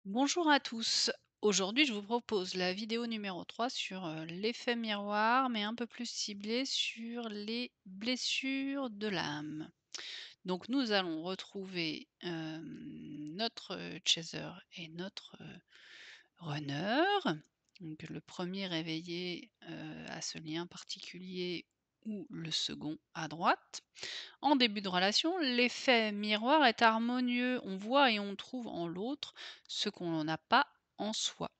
Bonjour à tous. Aujourd'hui, je vous propose la vidéo numéro 3 sur l'effet miroir, mais un peu plus ciblé sur les blessures de l'âme. Donc, nous allons retrouver notre chaser et notre runner. Donc, le premier réveillé à ce lien particulier ou le second à droite. En début de relation, l'effet miroir est harmonieux. On voit et on trouve en l'autre ce qu'on n'a pas en soi.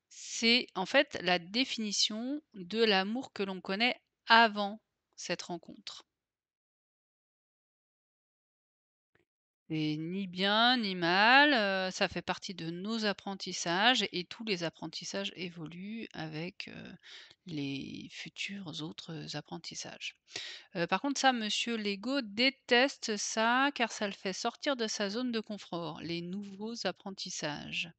C'est en fait la définition de l'amour que l'on connaît avant cette rencontre. C'est ni bien ni mal, ça fait partie de nos apprentissages et tous les apprentissages évoluent avec, les futurs autres apprentissages. Par contre ça, monsieur Lego déteste ça, car ça le fait sortir de sa zone de confort, les nouveaux apprentissages.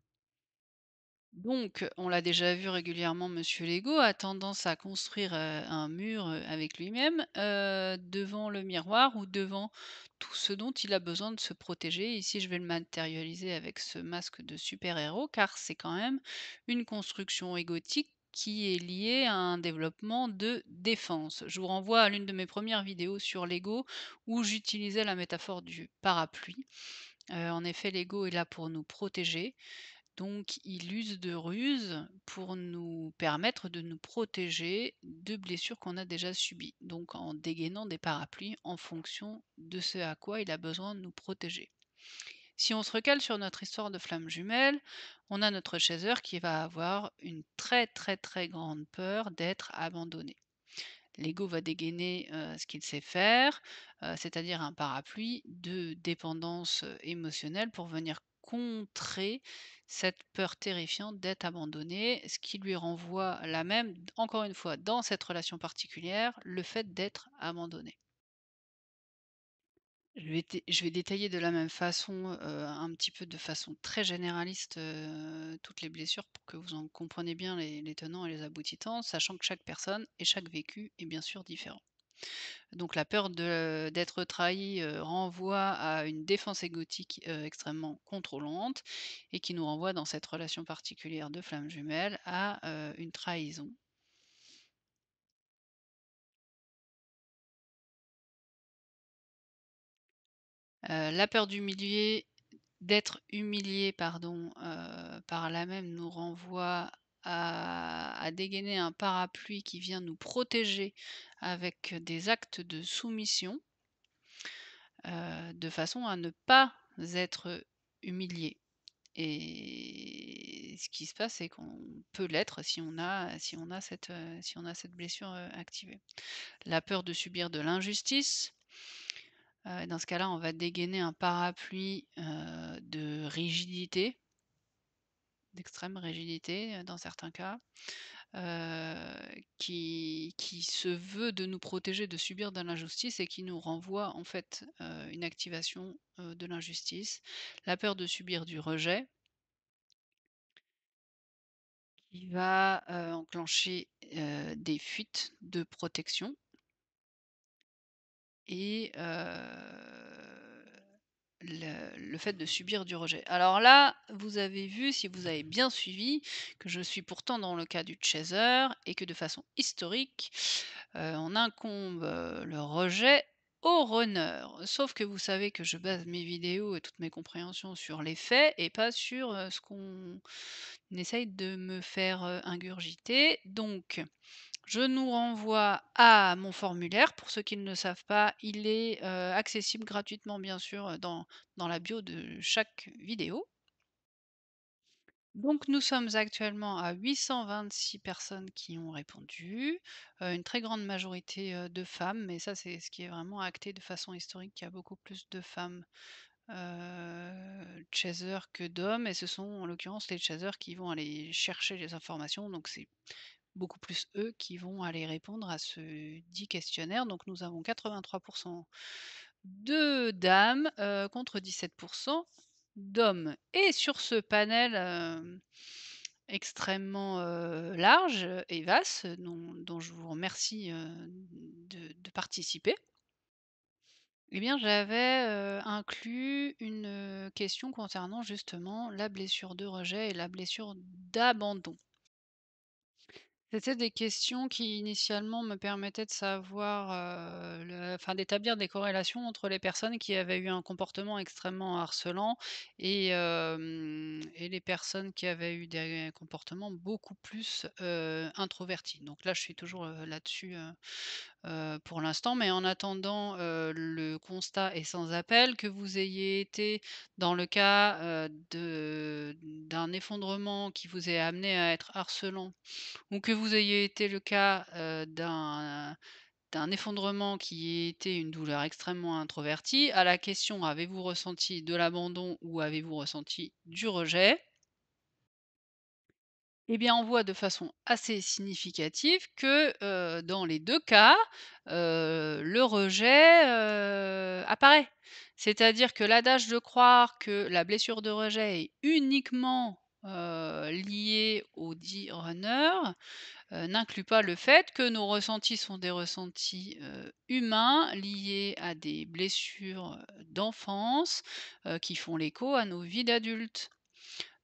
Donc, on l'a déjà vu régulièrement, monsieur Lego a tendance à construire, un mur, avec lui-même, devant le miroir ou devant tout ce dont il a besoin de se protéger. Ici, je vais le matérialiser avec ce masque de super-héros, car c'est quand même une construction égotique qui est liée à un développement de défense. Je vous renvoie à l'une de mes premières vidéos sur Lego où j'utilisais la métaphore du parapluie. En effet, l'ego est là pour nous protéger, donc il use de ruses pour nous permettre de nous protéger de blessures qu'on a déjà subies, donc en dégainant des parapluies en fonction de ce à quoi il a besoin de nous protéger. Si on se recale sur notre histoire de flamme jumelle, on a notre chaser qui va avoir une très très très grande peur d'être abandonné. L'ego va dégainer ce qu'il sait faire, c'est-à-dire un parapluie de dépendance émotionnelle pour venir contrer cette peur terrifiante d'être abandonné, ce qui lui renvoie la même, encore une fois, dans cette relation particulière, le fait d'être abandonné. Je vais détailler de la même façon, un petit peu de façon très généraliste, toutes les blessures pour que vous en compreniez bien les tenants et les aboutissants, sachant que chaque personne et chaque vécu est bien sûr différent. Donc la peur d'être trahi, renvoie à une défense égotique, extrêmement contrôlante et qui nous renvoie dans cette relation particulière de flamme jumelle à, une trahison. La peur d'être humilié, pardon, par là même nous renvoie à dégainer un parapluie qui vient nous protéger avec des actes de soumission, de façon à ne pas être humilié. Et ce qui se passe, c'est qu'on peut l'être si on a cette blessure, activée. La peur de subir de l'injustice, dans ce cas-là, on va dégainer un parapluie, de rigidité, d'extrême rigidité, dans certains cas, qui se veut de nous protéger de subir de l'injustice et qui nous renvoie en fait, une activation, de l'injustice. La peur de subir du rejet, qui va, enclencher, des fuites de protection et le fait de subir du rejet. Alors là, vous avez vu, si vous avez bien suivi, que je suis pourtant dans le cas du chaser et que de façon historique, on incombe, le rejet au runner. Sauf que vous savez que je base mes vidéos et toutes mes compréhensions sur les faits et pas sur, ce qu'on essaye de me faire, ingurgiter. Donc je nous renvoie à mon formulaire. Pour ceux qui ne le savent pas, il est, accessible gratuitement bien sûr, dans la bio de chaque vidéo. Donc nous sommes actuellement à 826 personnes qui ont répondu, une très grande majorité, de femmes, mais ça c'est ce qui est vraiment acté de façon historique. Il y a beaucoup plus de femmes, chasers que d'hommes et ce sont en l'occurrence les chasers qui vont aller chercher les informations, donc c'est beaucoup plus eux qui vont aller répondre à ce dit questionnaire. Donc nous avons 83 de dames, contre 17 d'hommes. Et sur ce panel, extrêmement, large et vaste, dont je vous remercie, de participer. Eh bien, j'avais, inclus une, question concernant justement la blessure de rejet et la blessure d'abandon. C'était des questions qui initialement me permettaient de savoir, d'établir des corrélations entre les personnes qui avaient eu un comportement extrêmement harcelant et les personnes qui avaient eu des comportements beaucoup plus, introvertis. Donc là, je suis toujours, là-dessus, pour l'instant, mais en attendant, le constat est sans appel. Que vous ayez été dans le cas, d'un effondrement qui vous ait amené à être harcelant ou que vous ayez été le cas, d'un effondrement qui ait été une douleur extrêmement introvertie, à la question: «Avez-vous ressenti de l'abandon ou avez-vous ressenti du rejet?» Eh bien, on voit de façon assez significative que, dans les 2 cas, le rejet, apparaît. C'est-à-dire que l'adage de croire que la blessure de rejet est uniquement, liée audit runner, n'inclut pas le fait que nos ressentis sont des ressentis, humains liés à des blessures, d'enfance, qui font l'écho à nos vies d'adultes.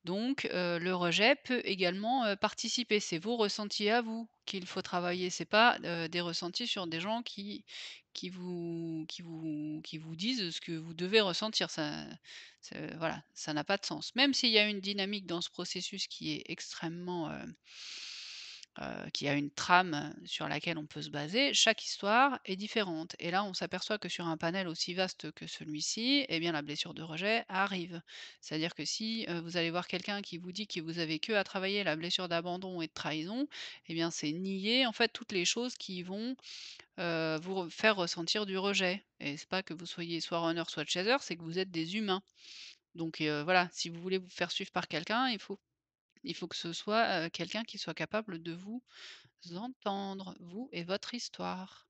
Donc, le rejet peut également, participer. C'est vos ressentis à vous qu'il faut travailler. C'est pas, des ressentis sur des gens qui vous disent ce que vous devez ressentir. Voilà, ça n'a pas de sens. Même s'il y a une dynamique dans ce processus qui est extrêmement, qui a une trame sur laquelle on peut se baser, chaque histoire est différente. Et là, on s'aperçoit que sur un panel aussi vaste que celui-ci, eh bien, la blessure de rejet arrive. C'est-à-dire que si vous allez voir quelqu'un qui vous dit que vous avez que à travailler la blessure d'abandon et de trahison, eh bien, c'est nier en fait toutes les choses qui vont faire ressentir du rejet. Et c'est pas que vous soyez soit runner, soit chaser, c'est que vous êtes des humains. Donc voilà, si vous voulez vous faire suivre par quelqu'un, il faut que ce soit quelqu'un qui soit capable de vous entendre, vous et votre histoire.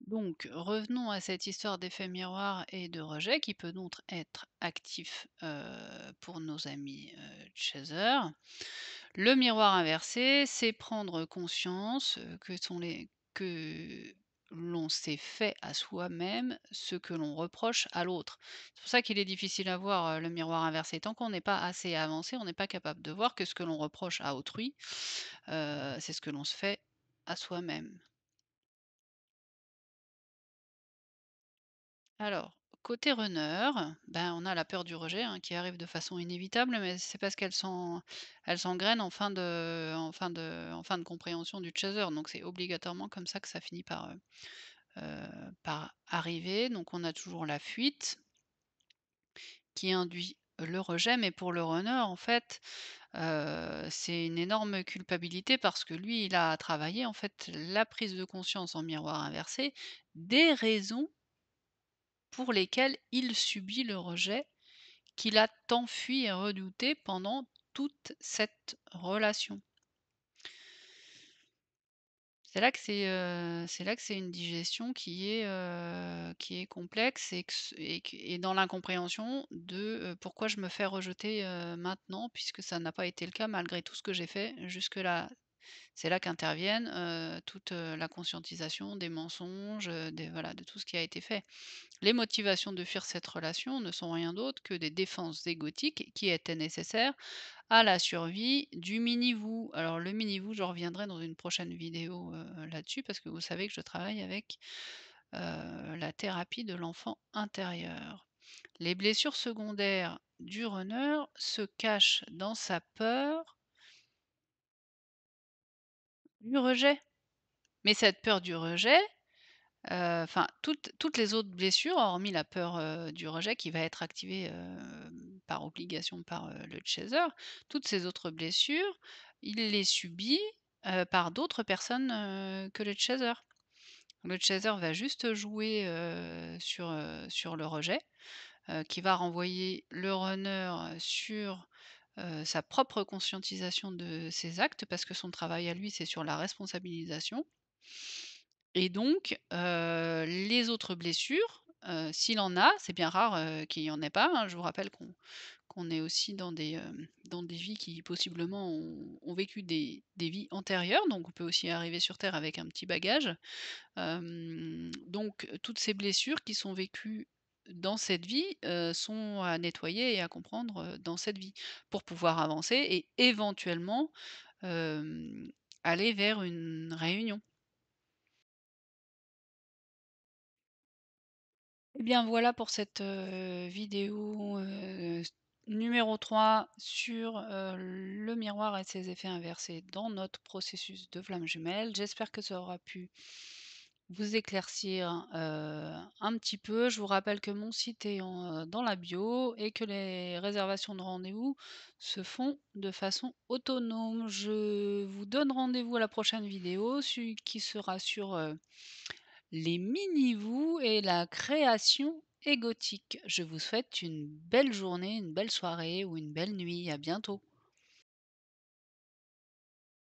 Donc, revenons à cette histoire d'effet miroir et de rejet qui peut donc être actif pour nos amis Chaser. Le miroir inversé, c'est prendre conscience que l'on s'est fait à soi-même ce que l'on reproche à l'autre. C'est pour ça qu'il est difficile à voir le miroir inversé. Tant qu'on n'est pas assez avancé, on n'est pas capable de voir que ce que l'on reproche à autrui, c'est ce que l'on se fait à soi-même. Alors, côté runner, ben, on a la peur du rejet, hein, qui arrive de façon inévitable, mais c'est parce elle s'engraine en fin de compréhension du chaser. Donc c'est obligatoirement comme ça que ça finit par arriver. Donc on a toujours la fuite qui induit le rejet, mais pour le runner, en fait, c'est une énorme culpabilité parce que lui, il a travaillé en fait la prise de conscience en miroir inversé des raisons pour lesquelles il subit le rejet qu'il a tant fui et redouté pendant toute cette relation. C'est là que c'est une digestion qui est complexe et dans l'incompréhension de, pourquoi je me fais rejeter, maintenant puisque ça n'a pas été le cas malgré tout ce que j'ai fait jusque-là. C'est là qu'interviennent, toute, la conscientisation des mensonges, de tout ce qui a été fait. Les motivations de fuir cette relation ne sont rien d'autre que des défenses égotiques qui étaient nécessaires à la survie du mini-vous. Alors le mini-vous, je reviendrai dans une prochaine vidéo, là-dessus parce que vous savez que je travaille avec, la thérapie de l'enfant intérieur. Les blessures secondaires du runner se cachent dans sa peur du rejet. Mais cette peur du rejet, toutes les autres blessures, hormis la peur, du rejet qui va être activée, par obligation par, le chaser, toutes ces autres blessures, il les subit, par d'autres personnes, que le chaser. Le chaser va juste jouer, sur le rejet, qui va renvoyer le runner, sur, sa propre conscientisation de ses actes parce que son travail à lui, c'est sur la responsabilisation. Et donc, les autres blessures, s'il en a, c'est bien rare, qu'il y en ait pas, hein. Je vous rappelle qu'on est aussi dans des vies qui possiblement ont vécu des vies antérieures, donc on peut aussi arriver sur terre avec un petit bagage. Donc toutes ces blessures qui sont vécues dans cette vie, sont à nettoyer et à comprendre, dans cette vie, pour pouvoir avancer et éventuellement, hem, aller vers une réunion. Eh bien voilà pour cette, vidéo, numéro 3 sur, le miroir et ses effets inversés dans notre processus de flamme jumelle. J'espère que ça aura pu vous éclaircir, un petit peu. Je vous rappelle que mon site est dans la bio et que les réservations de rendez-vous se font de façon autonome. Je vous donne rendez-vous à la prochaine vidéo, qui sera sur, les mini-vous et la création égotique. Je vous souhaite une belle journée, une belle soirée ou une belle nuit. À bientôt.